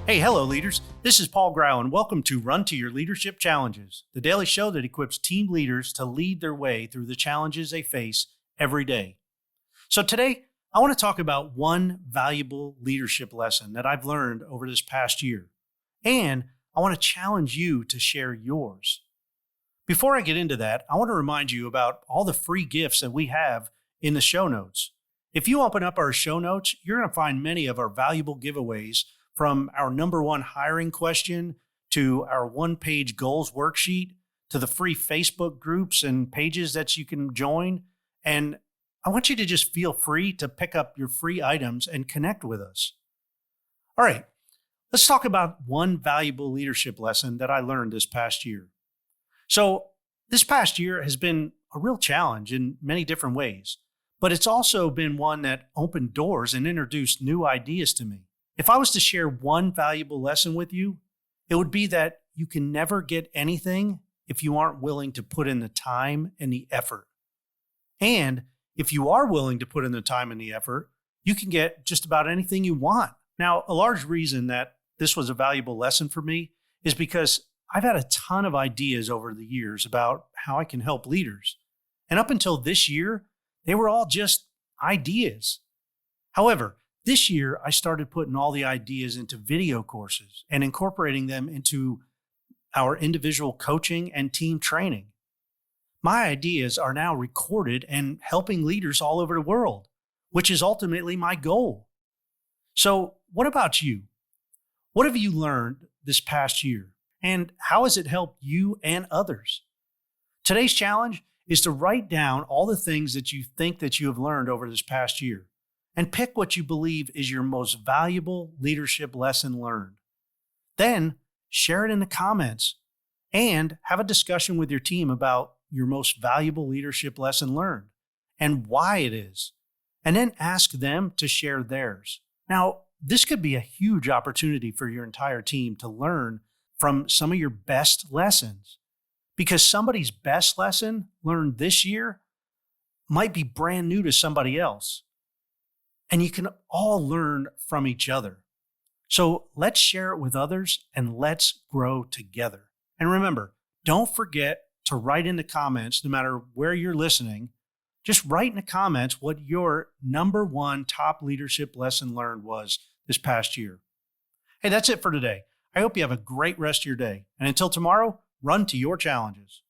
Hey, hello, leaders. This is Paul Grau, and welcome to Run to Your Leadership Challenges, the daily show that equips team leaders to lead their way through the challenges they face every day. So today, I want to talk about one valuable leadership lesson that I've learned over this past year, and I want to challenge you to share yours. Before I get into that, I want to remind you about all the free gifts that we have in the show notes. If you open up our show notes, you're going to find many of our valuable giveaways, from our number one hiring question to our one-page goals worksheet to the free Facebook groups and pages that you can join. And I want you to just feel free to pick up your free items and connect with us. All right, let's talk about one valuable leadership lesson that I learned this past year. So this past year has been a real challenge in many different ways, but it's also been one that opened doors and introduced new ideas to me. If I was to share one valuable lesson with you, it would be that you can never get anything if you aren't willing to put in the time and the effort. And if you are willing to put in the time and the effort, you can get just about anything you want. Now, a large reason that this was a valuable lesson for me is because I've had a ton of ideas over the years about how I can help leaders. And up until this year, they were all just ideas. However, this year, I started putting all the ideas into video courses and incorporating them into our individual coaching and team training. My ideas are now recorded and helping leaders all over the world, which is ultimately my goal. So, what about you? What have you learned this past year? And how has it helped you and others? Today's challenge is to write down all the things that you think that you have learned over this past year, and pick what you believe is your most valuable leadership lesson learned. Then share it in the comments and have a discussion with your team about your most valuable leadership lesson learned and why it is. And then ask them to share theirs. Now, this could be a huge opportunity for your entire team to learn from some of your best lessons, because somebody's best lesson learned this year might be brand new to somebody else. And you can all learn from each other. So let's share it with others and let's grow together. And remember, don't forget to write in the comments, no matter where you're listening, just write in the comments what your number one top leadership lesson learned was this past year. Hey, that's it for today. I hope you have a great rest of your day. And until tomorrow, run to your challenges.